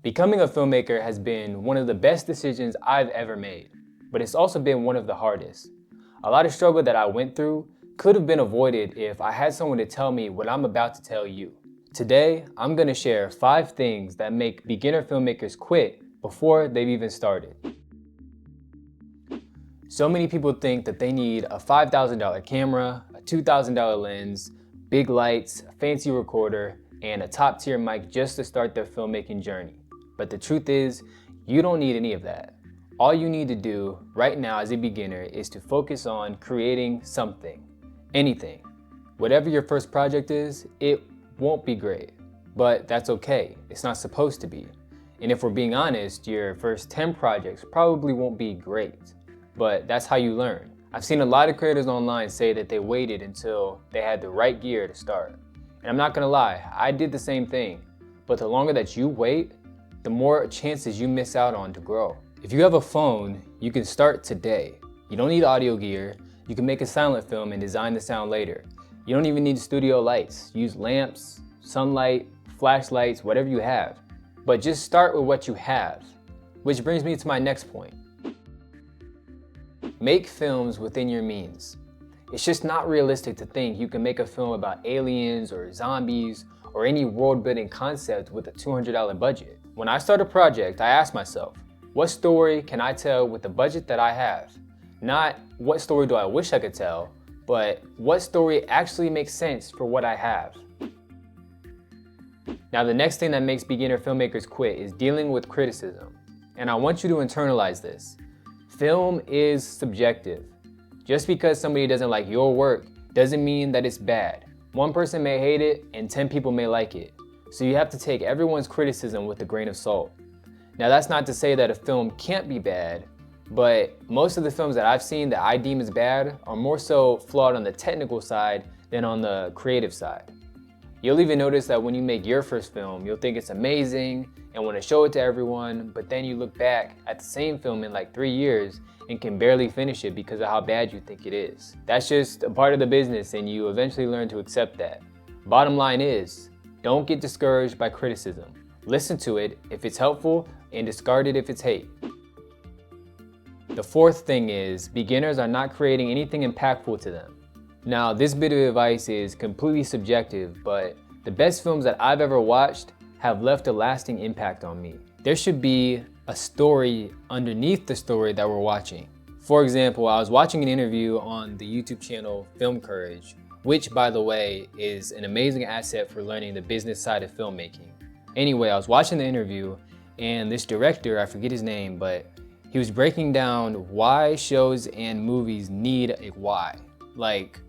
Becoming a filmmaker has been one of the best decisions I've ever made, but it's also been one of the hardest. A lot of struggle that I went through could have been avoided if I had someone to tell me what I'm about to tell you. Today, I'm going to share 5 things that make beginner filmmakers quit before they've even started. So many people think that they need a $5,000 camera, a $2,000 lens, big lights, a fancy recorder, and a top-tier mic just to start their filmmaking journey. But the truth is, you don't need any of that. All you need to do right now as a beginner is to focus on creating something, anything. Whatever your first project is, it won't be great, but that's okay. It's not supposed to be. And if we're being honest, your first 10 projects probably won't be great, but that's how you learn. I've seen a lot of creators online say that they waited until they had the right gear to start. And I'm not gonna lie, I did the same thing. But the longer that you wait, the more chances you miss out on to grow. If you have a phone, you can start today. You don't need audio gear. You can make a silent film and design the sound later. You don't even need studio lights. Use lamps, sunlight, flashlights, whatever you have. But just start with what you have. Which brings me to my next point. Make films within your means. It's just not realistic to think you can make a film about aliens or zombies or any world-building concept with a $200 budget. When I start a project, I ask myself, what story can I tell with the budget that I have? Not what story do I wish I could tell, but what story actually makes sense for what I have. Now, the next thing that makes beginner filmmakers quit is dealing with criticism. And I want you to internalize this. Film is subjective. Just because somebody doesn't like your work doesn't mean that it's bad. One person may hate it and 10 people may like it. So you have to take everyone's criticism with a grain of salt. Now, that's not to say that a film can't be bad, but most of the films that I've seen that I deem as bad are more so flawed on the technical side than on the creative side. You'll even notice that when you make your first film, you'll think it's amazing and want to show it to everyone, but then you look back at the same film in like 3 years and can barely finish it because of how bad you think it is. That's just a part of the business, and you eventually learn to accept that. Bottom line is, don't get discouraged by criticism. Listen to it if it's helpful and discard it if it's hate. The fourth thing is, beginners are not creating anything impactful to them. Now, this bit of advice is completely subjective, but the best films that I've ever watched have left a lasting impact on me. There should be a story underneath the story that we're watching. For example, I was watching an interview on the YouTube channel Filmmakers, which, by the way, is an amazing asset for learning the business side of filmmaking. Anyway, I was watching the interview, and this director, I forget his name, but he was breaking down why shows and movies need a why. Like,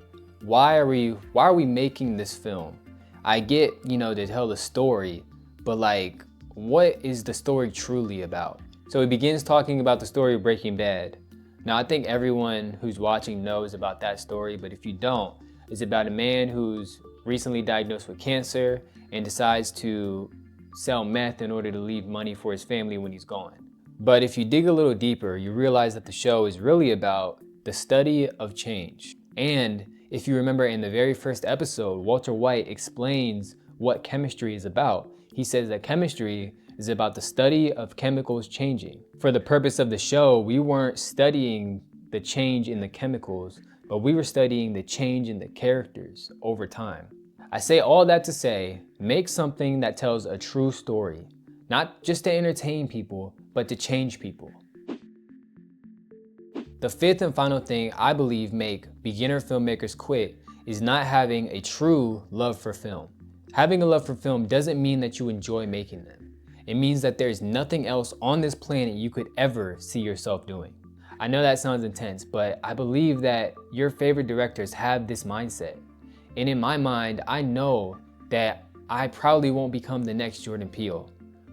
why are we making this film? I get, to tell the story, but like, what is the story truly about? So he begins talking about the story of Breaking Bad. Now, I think everyone who's watching knows about that story, but if you don't, it's about a man who's recently diagnosed with cancer and decides to sell meth in order to leave money for his family when he's gone. But if you dig a little deeper, you realize that the show is really about the study of change. And if you remember in the very first episode, Walter White explains what chemistry is about. He says that chemistry is about the study of chemicals changing. For the purpose of the show, we weren't studying the change in the chemicals, but we were studying the change in the characters over time. I say all that to say, make something that tells a true story, not just to entertain people, but to change people. The fifth and final thing I believe make beginner filmmakers quit is not having a true love for film. Having a love for film doesn't mean that you enjoy making them. It means that there's nothing else on this planet you could ever see yourself doing. I know that sounds intense, but I believe that your favorite directors have this mindset. And in my mind, I know that I probably won't become the next Jordan Peele.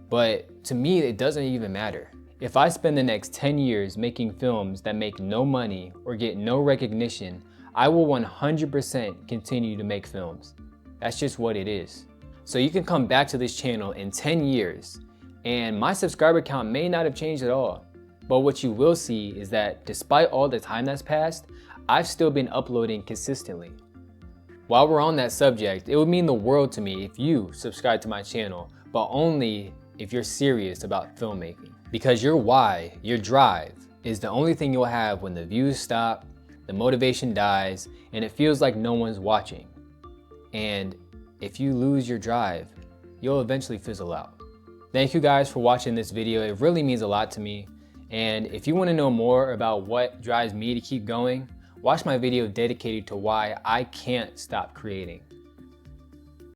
But to me, it doesn't even matter. If I spend the next 10 years making films that make no money or get no recognition, I will 100% continue to make films. That's just what it is. So you can come back to this channel in 10 years and my subscriber count may not have changed at all. But what you will see is that despite all the time that's passed, I've still been uploading consistently. While we're on that subject, it would mean the world to me if you subscribe to my channel, but only if you're serious about filmmaking. Because your why, your drive, is the only thing you'll have when the views stop, the motivation dies, and it feels like no one's watching. And if you lose your drive, you'll eventually fizzle out. Thank you guys for watching this video. It really means a lot to me. And if you want to know more about what drives me to keep going, watch my video dedicated to why I can't stop creating.